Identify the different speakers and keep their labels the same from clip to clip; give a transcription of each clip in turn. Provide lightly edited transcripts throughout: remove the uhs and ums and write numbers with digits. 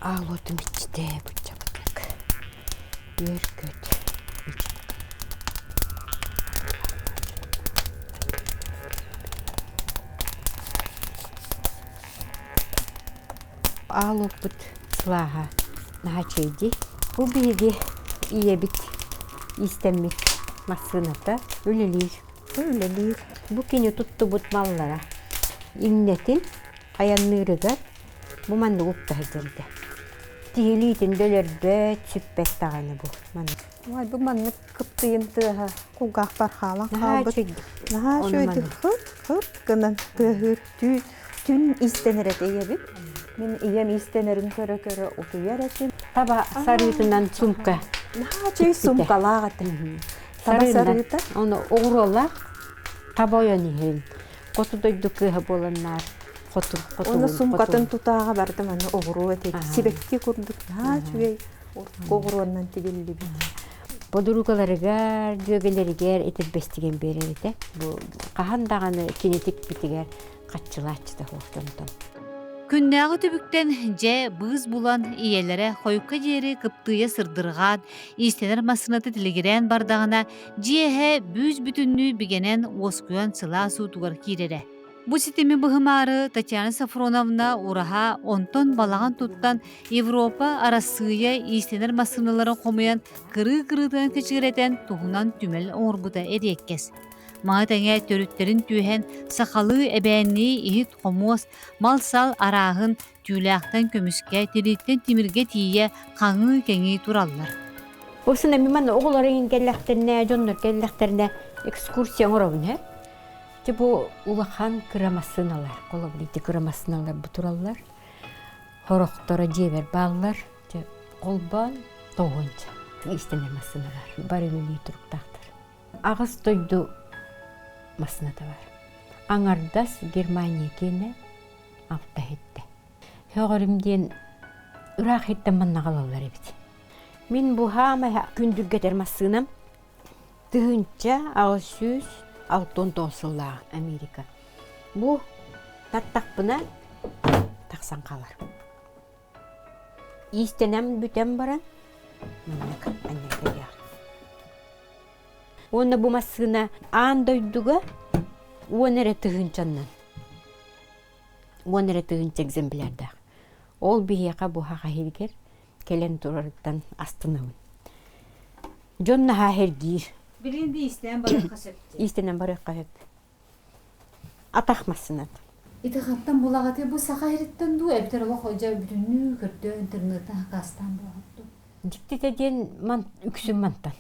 Speaker 1: Ağladım içte bıçak. Bir kötü. Ağlıp bıt sılaha naçeydi. Bu bilgi iyi bit istenmek masınata öylelir. Bu kini tuttu butmallara. İnnetin ayanlığırıgar bu mandı upta hazırdı. Tihilitin dölerde süppet tağını bu.
Speaker 2: Vay bu manı kıptıyın tıha. Kugak barxalan kalbıt. Naha şöyle hıp gınan tığır tün isteneret eyebip. Men iyem istenerin köre otuyar esin.
Speaker 1: Taba sarıyıtından sumka.
Speaker 2: Naha çöy sumkalağa atın. Taba sarıyıta.
Speaker 1: Onu oğrolar taba oyanihin. Kotu doyduk kıha bolanlar.
Speaker 2: Onu sumkatın tutağa bardım anı oğru etek. Sibekti kurduk. Naha çöy oğruandan tibilli bit.
Speaker 1: Bodurugalarıgar, dögeleriger etip bestigen bereride. Bu kahandağını kinetik bitiger kaççılaçtı hoştandan.
Speaker 3: Künnägi tübükten je bız bulan iyelere hoyukka jeri kıptıya sırdırgan, istener masınatı dilegiren bardağına jihe büz bütünlüğü bigenen oskuyan sıla suutugar kirere. Bu sistemi bıhımarı Tatyana Safronovna uraha onton balağan tuttan Evropa arasıya istener masınalara komayan kırı-kırıdan keçireten tuhunan tümel orguda edekkes. Mağdenge törütlerin tühen sakalı ebeğenliği ihit komos, malsal arağın tüylaktan kömüske, tiritten timirge tiye kanı kengi turallar.
Speaker 1: Osuna miman oğulların gellekterine, jonlar gellekterine ekskursiyon oravun he. Bu ulakan kıramasınalar, kolabiliti kıramasınalar bu turallar. Horoktora cever bağlar, kolban doğunca istenemesinalar. Barılılığı turuktaktır. Ağız doydu masına da var. Anardas Germaniya kene altta etti. Höğürümden Irak etten manna kalallar ebit. Min bu hama gündür geter masınam. Tıhınca ağız süz altın donsıllağı Amerika. Bu tattak buna taksan kalar. İstenem büten baran. Mannak anne ya. Onu bu masına an doyduga onere tıhıncandan. Onere tıhınca egzemplarda. Ol bihiyaka bu haka hilger kelen turarıktan astınavın. Jonna ha hergir.
Speaker 3: Birinde isteyen barı kasepti.
Speaker 1: İstenen barı kasep. Atakmasınat.
Speaker 3: İtikattan bulağatı bu sakayretten du ebter ola hoca bütünlüğü kırdı internete hakastan bulağatı.
Speaker 1: Dikti dediğin üksün mantan.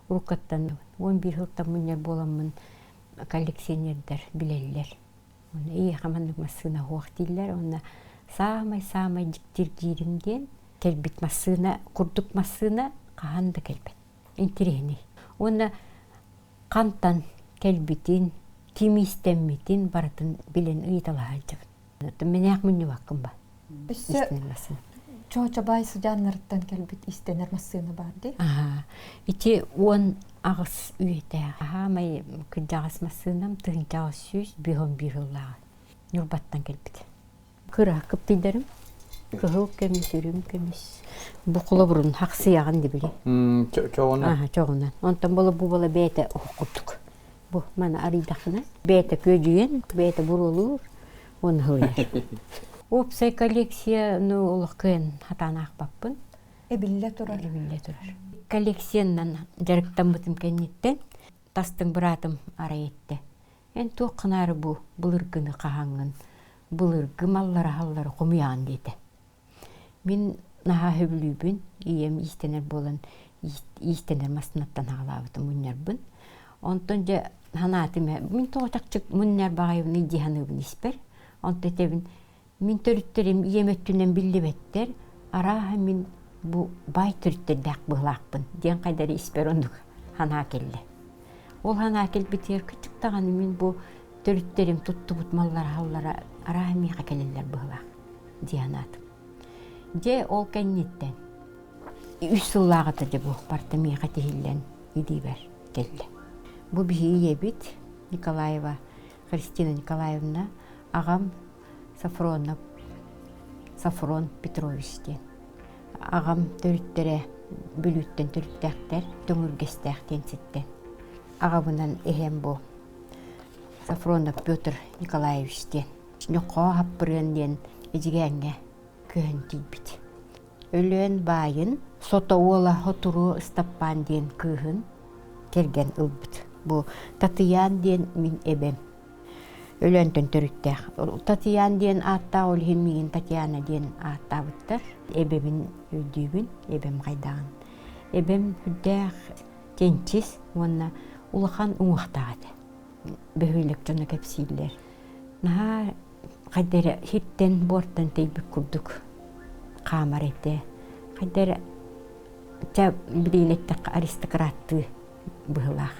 Speaker 1: Urukattan 11 hıltan münyer bolamın koleksiyonerler, bileller. Onu iyi hamanlık masına hoğuk diller. Onu sağmay diktir girimden kelbit masına, kurduk masına kahanda kelbet. İntirihini. Onu kantan kelbitin, kimi istemmitin baratın bilen ıyıtalı halcağın. Menek münni vakım ba. İstenilmesine.
Speaker 2: Çoğuca baysı canlarıttan kelbit istener masına bardı.
Speaker 1: İçi on ağız üyete. May kıcağız masınam tığıncağız süz bir hıllağı. Nurbattan kelbit. Kıra kıptilerim. Kıhıl kemis, ürüm kemis. Bu kula burun haksı yağın dibili.
Speaker 4: Çoğundan.
Speaker 1: Çoğundan. Ondan bu bala beyte okuttuk. Bu mana arıydakına. Beyte köcüyen, beyte burulur. Onu hıyar. Opsay koleksiyonu olakın hatan akbapın.
Speaker 2: Ebille turar.
Speaker 1: Ebille turar. Koleksiyondan jarıktan bıtım kennetten tastın bıratım arayetti. En tuğqınarı bu bulurgını kahangın. Bulurgı mallara halları komuyan dedi. Min naha hüblübün, iyem istener bolan, istener masnattan halavatım münyerbün. Ondan hanatım, min toğutakçık münyer bağıyım neydi hanıbın isper. Ondan tebin, min törütterim yemettünen billi better, araha min bu bay törütter dağ bıhlakbın. Diyen kadarı isper onduk hana kelle. Ol hana kel biter, küçük tağını min bu törütterim tuttu butmallara hallara araha miha kelleler bıhlak. Diyen atım. Je ol kennetten. 3 yıllağıdır bu parta miha tehillen idiver kelle. Bu bir yebit Nikolayeva, Kristina Nikolayevna, ağam Safron Petrovich diyen. Ағам төрүттөрө бүлүттен төрүттәктер, төңүргестәктен ситтен. Ағабынан эхем бу Сафронов Петр Николаевичтен. Нөкко хаппырын ден эжигәңгә көн тибит. Өлөн байын сота ола хотуру стаппан ден кыһын келген ылбыт. Бу Татьян ден мин эбем. Өлөнтөн төрүттәк. Татьян ден атта олхин мин Татьяна ден аттабыттар. Эбемин өйдүгүн, эбем кайдагын. Эбем хүддәк тенчис, онна улахан уңактагы. Бөһүлек жана кепсиллер. Наха кайдер хиттен борттан тейбик курдук. Камар эте. Кайдер та билинеттек аристократты быһылах.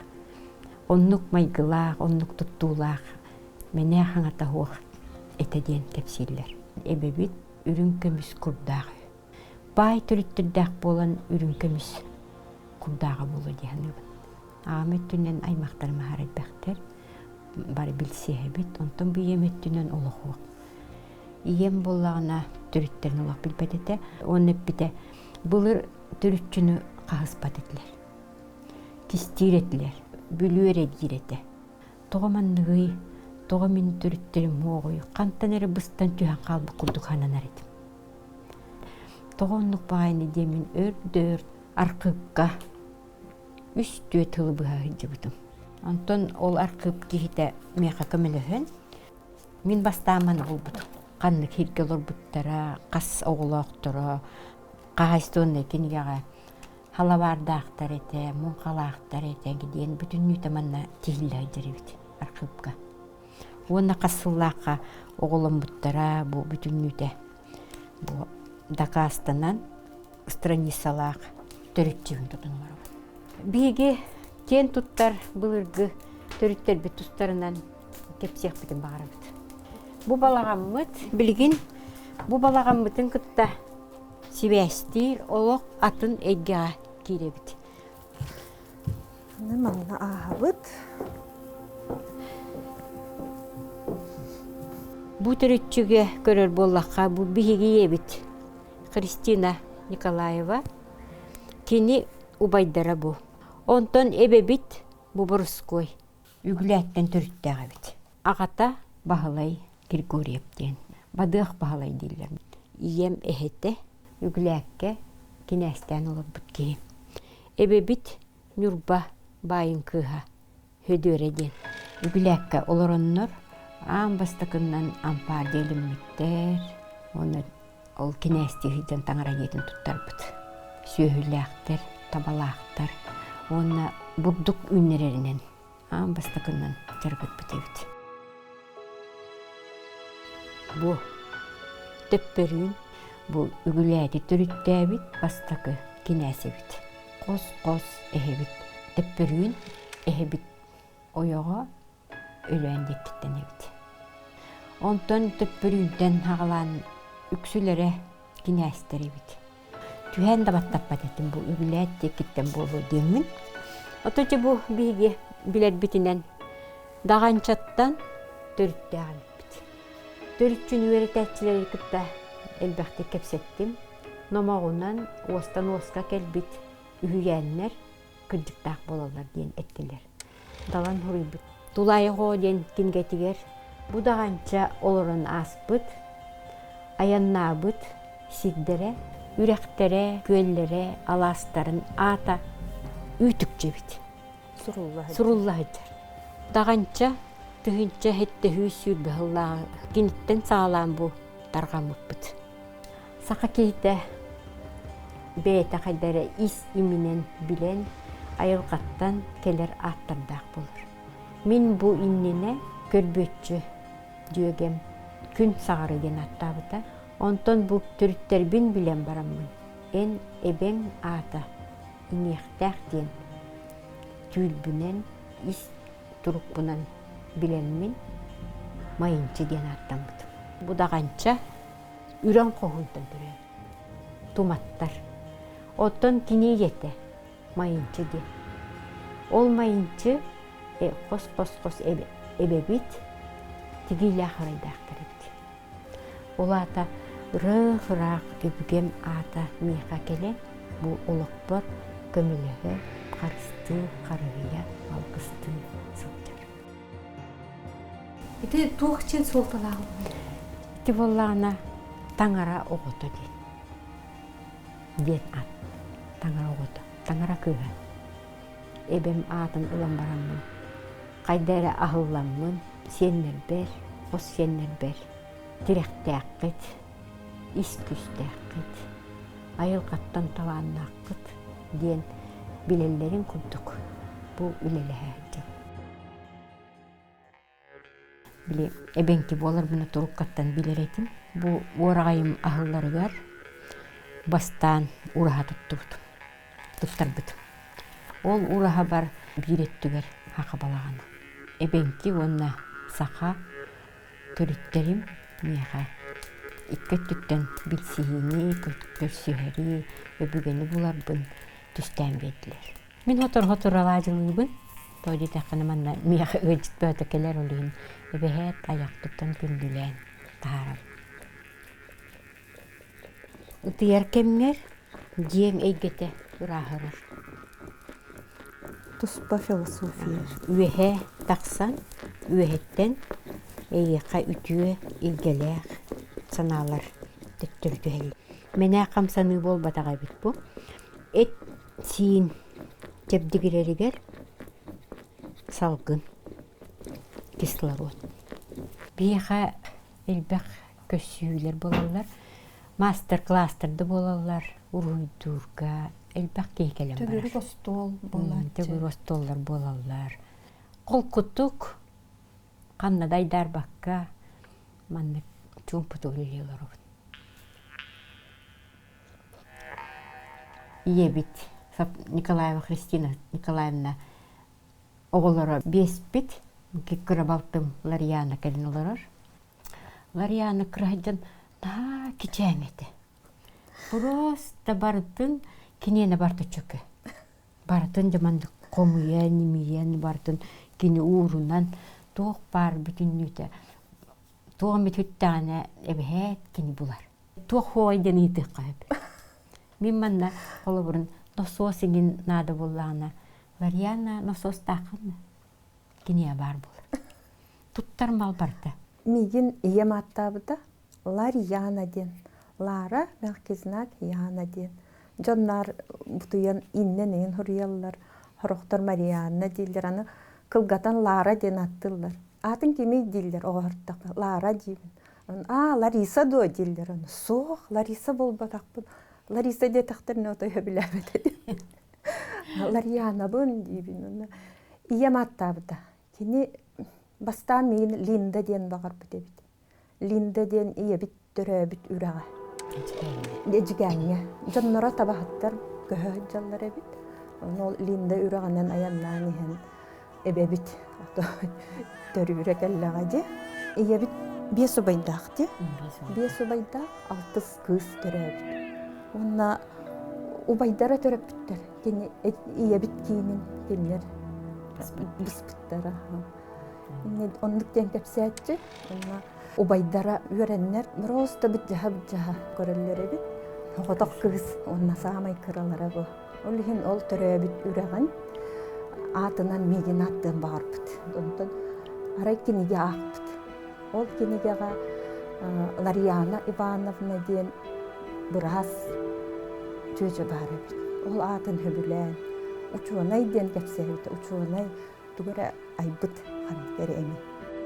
Speaker 1: Оннук майгылах, оннук туттуулах. Мене хаңата хуак этеден кепсиллер. Эбебит үрүнкөмүс курдагы. Бай төрүттөрдәк болан үрүнкөмүс курдагы болу дияны. Аметтүнен аймактар махарат бактер. Бары билсеһебит, онтон бу еметтүнен олохуак. Ием боллагына төрүттерин олох билбетете, оннеппите булыр төрүтчүнү кагыспатытлар. Кистиретилер, бүлүөрэ дирете. Тогоманныгый, тогомин төрүттерин моогой, кантанери быстан түһэн калбы курдук хананар этим. Тогоннук багайны демин өрдөр аркыпка үстүө тылыбыга хиджибытым. Антон ол аркып кихите меха көмөлөһөн. Мин бастааман олбут. Канны хиргелор буттара, кас оголоктора, кайстон кинигага халавардактар эте, мункалактар эте гиден бүтүн таманна тиллай деребит аркыпка. Уонна касыллакка оголом буттара бу бүтүн үтө. Бу Дакастанан страницалак төрүтчүн тутунмар. Биги кен туттар былыргы төрүттер бит тустарынан кепсек битин багарабыт. Бу балагаммыт билгин, бу балагаммытын кытта сибестир олок атын эйга киребит.
Speaker 2: Манна ахабыт.
Speaker 1: Бу төрүтчүгө көрөр боллакка бу биги ебит. Кристина Николаева кини убайдара бу. Онтон эбебит Бубурской үгүләттен төрүттәгә бит. Агата Бахалай Григорьевтен. Бадык Бахалай дилер. Ием эхете үгүләккә кинәстән улып бутки. Эбебит Нурба байын кыха хөдөрәден. Үгүләккә олороннор амбастакыннан ампар делиммиттер. Оны ол кинәсте хидән таңрадетін туттарбыт. Сөһүләктер, табалактар. Оны бурдук үннереринен амбастакыннан жарбыт бітебіт. Бу төпперін, бу үгіләді түріттәбіт, бастакы кинәсебіт. Қос әхебіт. Төпперін әхебіт ойоға өләндек кіттенебіт. Онтон төпперінден хағалан үксілері кинәстеребіт. Түһән дабаттаппат еттім бұл үгіләді кеттен болу демін. Оточы бұл биге билет битинен дағанчаттан төрүттәгән бит. Төрүтчүн үөрәтәчләре кытта элбәхте кепсеттим. Номагунан остан оска келбит үһүгәннәр кырдыктак болалар дигән әйттеләр. Далан хурыйбыт. Тулайго дигән кингәтигәр бу дағанча олорын аспыт, аяннабыт, сиддере, үрәктәре, көлләре, аластарын ата үйтүкче бит. Суруллахыджар. Дағанча, түгінче хетте хүйсүр бігіллағы кенеттен сағалан бұ тарғамып бұд. Сақа кейті бәйті қайдары ис имінен білен айылғаттан келер аттардақ болыр. Мен бұ иннене көрбөтчі дүйегем күн сағары ген аттабыта. Онтон бұ түріттербін білен барамын. Эн эбең ата инектәк ден түлбінен ис тұрықпынан біленмен майынчы ден аттан бұд. Бұдағанча үрен қоғынтын түрен. Туматтар. Оттон кіне еті майынчы ден. Ол майынчы қос эбебит тигиле харайдақтар ебді. Олата Rıh-raq öbügem ata miha kele bu olukpor kömülühü karıstı karıya algıstı sıldır.
Speaker 4: Ити туохчин солталаа.
Speaker 1: Ити bollana tangara ogoto diyen at. Tangara ogoto. Tangara köhü. Ebem atın ulan baramın. Kaydara ahıllanmın. Senler ber. Os senler ber. Direkt täkkit. İsküs täkkit. Ayıl kattan tavanna akkit. Diyen bilellerin kurduk. Bu ülelehәdi. Bile ebenki bolar buna turuk kattan bileretim. Bu orayım ahılları var. Bastan uraha tuttum. Tuttarbıdım. Ol uraha bar birettüger haka balağana. Ebenki onna sağa törütterim miyaha. İkkettikten bilsihini, kötüktör süheri, öbügeni bularbın tüsten bediler. Min hotor alacılığыбын. Тоди тахана манна миха öjit bötekeler oluyun. Ebehet ayaktıktan gündülen taharab. Utiyar kemmer diyen eygete urahırır.
Speaker 2: Tuspа философия.
Speaker 1: Üvehe taksan, üvehetten eyyaka ütüye ilgeler sanalar tüttürdüheli. Mene kamsanı bol batağa bit bu. Et sin tebdigireriger salgın, kislorod. Biha elbek kösüyler bolallar, master cluster'da bolallar, uruydurga, elbek keykelem barar.
Speaker 4: Tögөрү костол болар.
Speaker 1: Tögür ostollar bolallar. Kol kutuk, kannaday darbakka, manne çumputu ölüyorlar. Yebit, Николаева Христина Николаевна оголора 5 бит, киккырабалтым Ларьяна келин олорор. Ларьяна кырайдан та кичәмете. Просто бардын кинене барты чөкө. Бардын жаманды комуя, немиен бардын кини уурунан тоқ бар бүтүннүтө. Тоомет хүттәне эбет кини булар. Тоқ хойден итек кайып. Мин манна олобурун нососигин нада буллана. Ларьяна носос тақын киния бар бұл. Туттар мал барда.
Speaker 2: Мигин ием аттабыда Ларьяна ден. Лара мелкизнак Яна ден. Жоннар бутуян иннен ен хурьяллар. Хорохтар Марианна дилер. Аны кылгатан Лара ден аттылар. Атын кеми дилер оғырттақ. Лара дивин. Лариса до дилер. Соқ Лариса болбатақпын. Лариса де тақтырны отойа біләбеді. Ларьяна бун дивин. Ием аттабыда. Кини бастан мен Линда ден бағар бітебіді. Линда ден ие бит төрөбіт үраға. Ежігәне. Жоннора табахаттар көһө жаллар эбит. Ол Линда үрағанан аяннан иһен эбебит. Төрүрек әлләгә де. Ие бит 5 убайдак де. 5 убайдак 6 кыз төрөбит. Онна убайдара төрөбүттер. Кини ие бит кийинин келлер. Биспиттара. Онлук ден кепсәтче. Онна убайдара үрәннәр просто бит җаһа көрәлләре бит. Хоготак кыз онна самай кыралара бу. Олхин ол төрәбит үрәгән. Атынан миген аттан барбыт. Онтон арай киниге акпыт. Ол кинигега Ларьяна Ивановна ден бираз чөҗө бары бит. Ол атын хөбүлән. Учуонай ден кепсәбит. Учуонай тугара айбыт хан береме.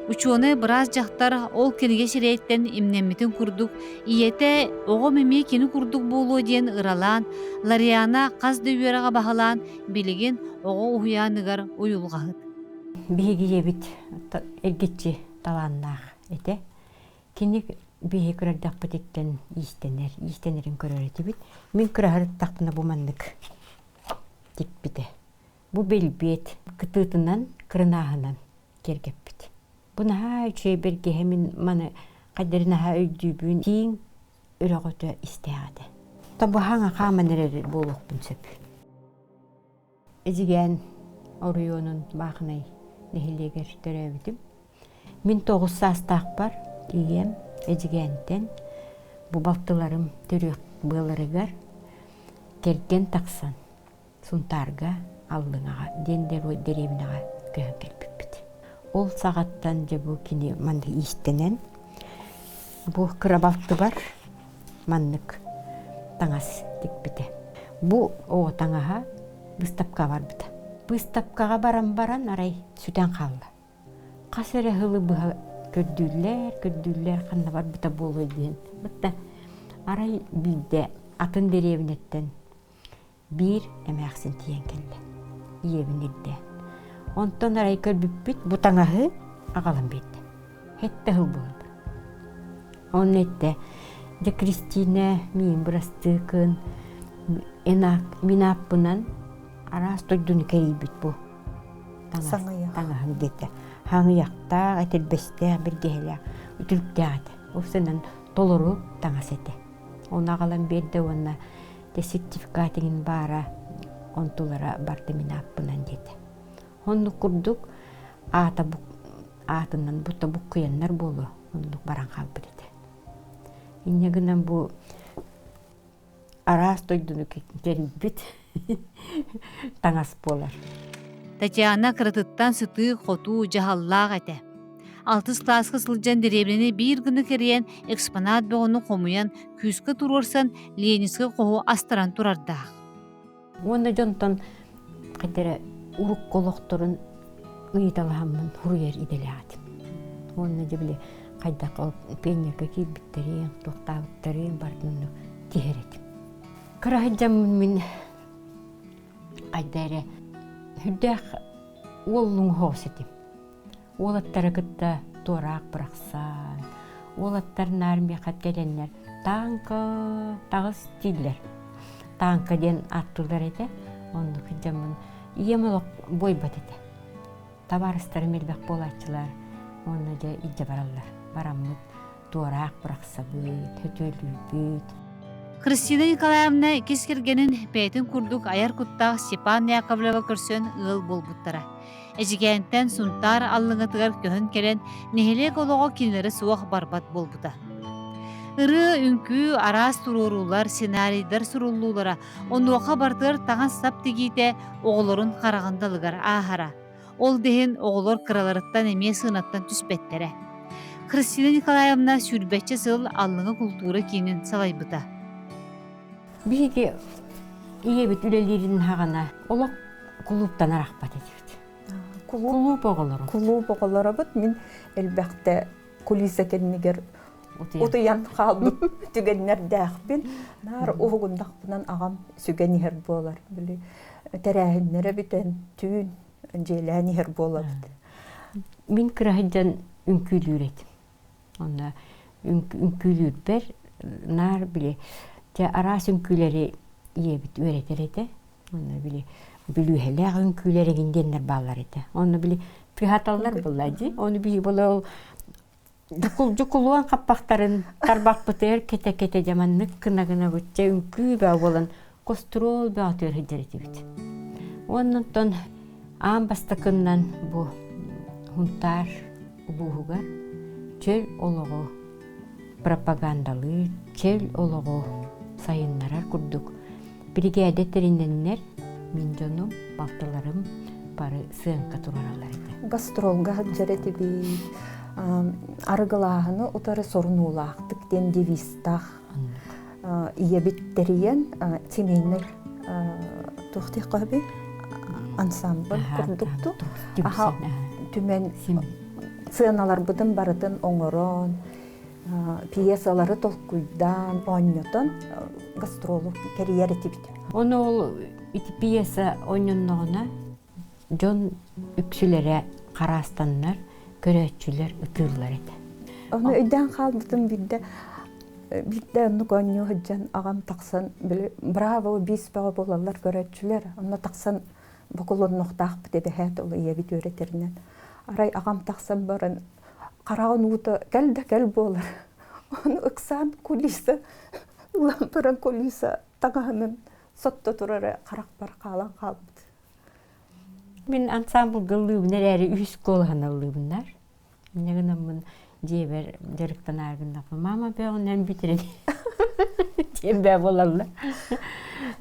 Speaker 3: Учуоны бираз жактар ол кенеге ширееттен имнемитин курдук, иете ого меми кени курдук болуу диен ыралан, Ларьяна каз дөйөрага бахалан, билигин ого уяныгар уюлгахыт.
Speaker 1: Биги ебит эгитчи таланнах эте. Кини биги көрөддөк битеттен истенерин көрөрөтү бит. Мен көрөр тактына бу мандык. Тип бите. Бу белбет кытытынан кырынагынан кергеп бит. Буна үчөй берге хемин маны кадерина өйдүбүн тиң өрөгөтө истеаде. Табахаңа каманерер болук сөп. Эжиген орuyonun багынай нехилегер төрөбүтүм. 1900 састак бар, ием эжигентен bu baltılarım törüp bığılırıgar kergen taksan suntarga allığına dender o derevine köhön gelbipit. Ol sağattan je bu kini mandı istenen bu kırabaltı var manlık taŋas dikbite. Bu o taŋaha bыстапка var bita. Bыстапкаға baran aray süten kallı. Kasere hılı bıha kördüller kanna var bita bolu edin. Bıtta aray bilde atın derevnetten bir emeğsin tiyen kelle. Iyevinirde. Ondan aray körbüppüt bu taŋahı ağalım bitti. Hette hıl buldu. Onun ette de Kristine min burastıkın enak minapınan aras toydunu keribit bu. Taŋahın dete. Haŋıyakta etelbeste bir gehele ütülükteğdi. O senin toluru taŋas ete. Ona ağalım berdi ona de sertifikatinin bara ontulara bardı minapınan dete. Onu kurduk atından butta bu kıyanlar bolu. Onu baran kalbı dete. İneginen bu aras toydunu keribit taŋas bolar.
Speaker 3: Татьяна кырытыттан сытыы хотуу жахаллаах эте. 6 класска сылдьан деревнени биир гыны кериен экспонат бöҕөнү хомуян күүскө туруорсан Ленинскэ коһу астаран турардаах.
Speaker 1: Оны жонтон кайдара урук колокторун ыйталааммын хуруер иделаатым. Оны жебиле кайдак пеньяка кийбиттерин, туктаабыттарын бардыны тиһеретим. Кырахыджаммын мин кайдара хүддэх уоллуң хоосетим. Уолаттары кытта туораак бырахсан. Уолаттарын армияка келеннер танка тагыс тиллер. Танка ден аттылар эте. Онду кыджамын иемолок бойбат эте. Табарыстары мелбек болачылар. Оны же ижже бараллар. Бараммыт туораак бырахсабыт, хөтөлүүбүт.
Speaker 3: Кристина Николаевна кескергенин пейтин курдук аяр куттаах Степан Яковлева көрсөн ыл болбуттара. Эжигенттен сунтар аллыңытыгар көһөн келен нехелек олого кинлери суох барбат болбута. Ыры үңкүү араас турурулар сценарийдар суруллуулара онуоха бартыр таңан сап тегите оголорун карагандалыгар аахара. Ол дехин оголор кыраларыттан эмие сыынаттан түспеттере. Кристина Николаевна сүрбетче сыл аллыңы культура кинин салайбыта.
Speaker 1: Биги иебит үлелерин хагана олок клубтан арахпат этибит. Клуб оголору.
Speaker 2: Клуб оголору бут мен элбекте кулиса кеннигер утуян халбыт түгеннер дәхбин нар угундакпынан агам сүгенихер болар били терәһиннәре битен түн желәнихер болар.
Speaker 1: Мин кырахыджан үңкүлүрет. Онда үңкүлүр бер нар били арас үңкүлери иебит өретер эте. Онда били билүһелер үңкүлери гинденнер баллар эте. Онда били пихаталлар буллади. Оны бии боло жукулуан каппактарын тарбакпытыр кете жаманнык кына бүтче үңкүү ба болон кострол ба төрөдер этибит. Оннан ам бастакыннан бу хунтар убууга чөл олого пропагандалы чөл олого сайыннарар курдук. Бригада териненнер мин жонум балтыларым бары сыынка тураралар эти.
Speaker 2: Гастролга жарети би арыгылаһыны утары сорунуулаактык ден девистах иебиттериен семейный тухтих каби ансамбль курдукту. Аха түмен сценалар быдын барытын оңорон пьесалары толкуйдан оннотон гастролу карьера тибит.
Speaker 1: Оны ол пьеса оннонногуна жон үксүлере карастаннар көрөчүлөр ытыыллар эте.
Speaker 2: Оны өйдөн калбытын бидде онну конню хыджан агам таксан биле браво биспага болалар көрөчүлөр. Онну таксан боколонноктак бите хат ол иебит өретеринен. Арай агам таксан барын караган ута кел болар. Оны ыксан кулиса лампыран кулиса таганын сотто турары карак бар калан калбыт.
Speaker 1: Мен ансамбл гыллыбнер үс колханаллыбнар. Негенен мен жебер директор аргында мама бегенен битерди. Tembe bolalla.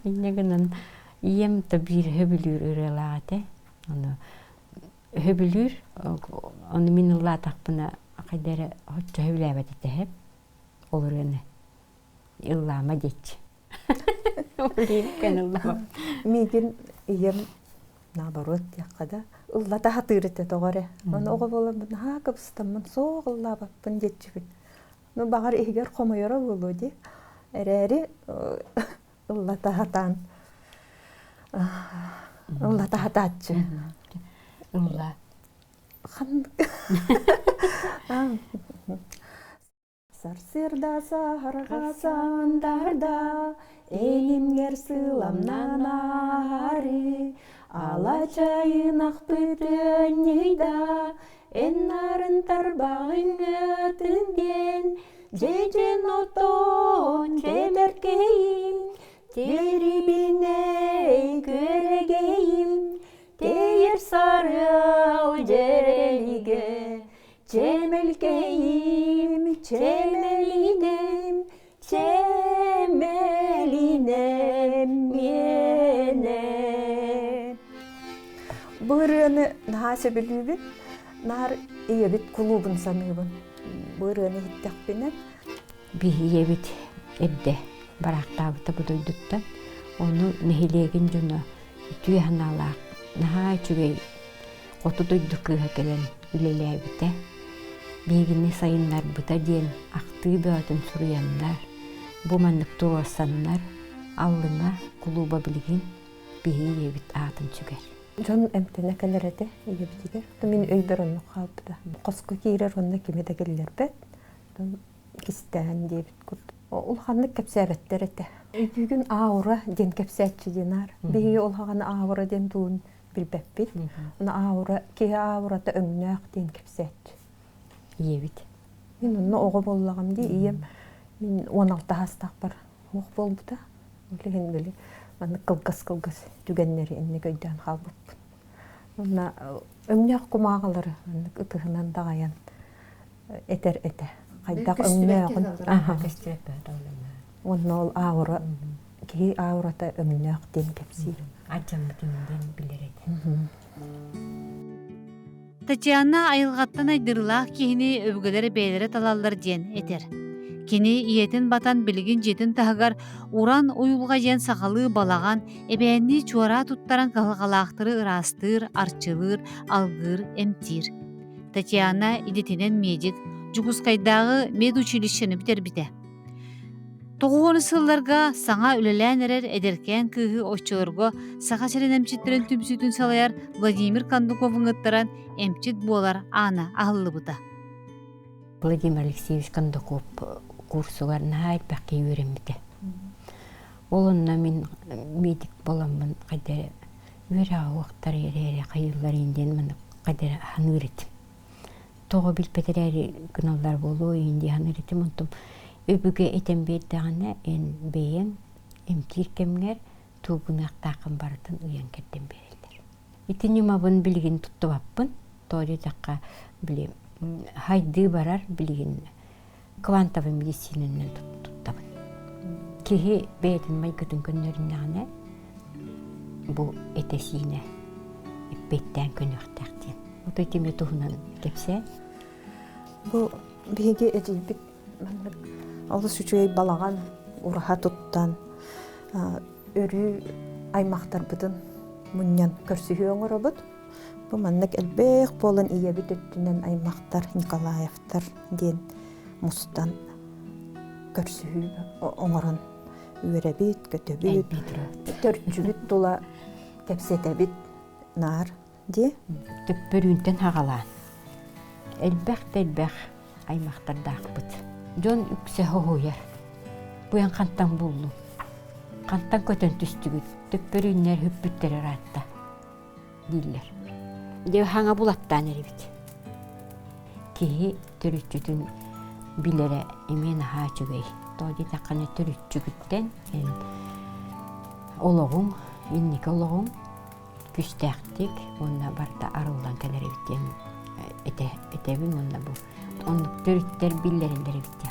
Speaker 1: İnne gınan iyem de bir höbülür ırelade. Onu höbülür onu minullah takpına kadere hoca hövlevet ete hep olur yani. Illama geç. Olayım kanıllama.
Speaker 2: Мигин ием наоборот яккада ыллата хатырыт тогоре. Аны ого болом ха кыпстамын соголла баппын жетчүбүт. Ну багар игер комойора болуди. Эрери ыллата хатан. Ыллата хатачы.
Speaker 1: Illa.
Speaker 2: Хан. Сарсырда сахарга сандарда элимгер сыламнан ары ала чайын ак бүтөнүйда эн нарын тарбагын өтүнген жежен отон жемеркейим терибине көрегейим тейер сары жерелиге Çemelkeyim, çemelinem, çemelinem yene. Bırığını nahası bilübün, nar iyebit kulubun sanıbın. Bırığını hittak binen.
Speaker 1: Bir yebit ebde baraktabıta bu duyduktan onu nehilegin cuna tüyhanalak naha çügey otu duyduk kıhakelen ülelebite. Bilgini sayınlar bıta diyen aktığı bir suruyanlar, bu manlık doğursanlar, allına kuluba bilgin bihi yevit atın çıkar.
Speaker 2: John emtene kalerede iyi bitiger. Min öyber onu kaldı. Kosko kirer onu kime de gelirler bet. Kisten diye bit kurt. Ulhanlık kepsebetler ete. Bugün ağura den kepsetçi dinar. Bihi ulhanı ağura den tuğun bilbep bit. Ona ağura ki ağura da ömnök den kepsetçi.
Speaker 1: Yevit.
Speaker 2: Min onu oğu bollağım diye iyiyim. Min 16 hastaq var. Oğu bol bu da. Öyle böyle. Bana kılgız tügenleri enne göyden kalbıp. Ona ömnök kumağaları ıtıhından dağayan eter ete. Kaydak ömnökün. Ona ol ağura. Ki ağura da ömnök den kepsi.
Speaker 1: Acam bütünden bilerek.
Speaker 3: Татьяна айылғаттан айдырылақ кихини өвгөлері бейлері талалар ден етер. Кені иетін батан білігін жетін тағығар уран ойылға жен сақалы балаған әбәнні чуара туттаран қалғалақтыры ырастыр, арчылыр, алғыр, әмтир. Татьяна идетінен медик, Жүгіскайдағы мед училищені бітер біте. Тоғуғаны сылларға саңа үлелән әрер әдеркен күйі оччылырға саға сәрін әмчеттерін түмсүтін салаяр Владимир Кандуковың ыттаран әмчет болар ана ағылы бұта.
Speaker 1: Владимир Алексеевич Кандуков курсуарына айтпаққа үйренбеді. Олынна мен медик боламын қадары өрі ауықтар әрі қайылар енден мұны қадары ханыр етім. Тоғы білпетер әрі күналар болу енді ханыр етім ұнтым. Öbüge eten bedağına en beyen emtir kemger tuğunak takım bardın uyan kerden berildir. İtin yumabın bilgin tuttu bappın. Doğru takka bileyim haydı barar bilgin kuantavi medisininen tuttabın. Kihi beyden maykıtın günlerinde bu etesine betten könük taktiğin. O da etime tuğunan kepse.
Speaker 2: Bu bilgi edilbit. Алыс үчөй балаган ураха туттан өрү аймактар бутун муньян көрсүхү оңоробут. Бу маннык элбек болон иебит өттүнөн аймактар Николаевтар ден мустан көрсүхү оңорон үребит, көтөбүт, төрчүбүт тула кепсетебит нар ди.
Speaker 1: Төппөрүнтен хагалаан. Элбек аймактардагы бут. Жон үксе хоğuyar. Буян кантан булду. Кантан көтөн түстүгүт. Төппөрүннөр хүппүттер аратта. Диллер. Де хаңа булаттан эрибит. Ки төрүчүтүн билере эмен хаачугай. Тоди таканы төрүчүгүттен ологум, инник ологум күстәктик, онда барда арылдан келерибиттен этебин онда бу. Onu törütler billerindere bitti.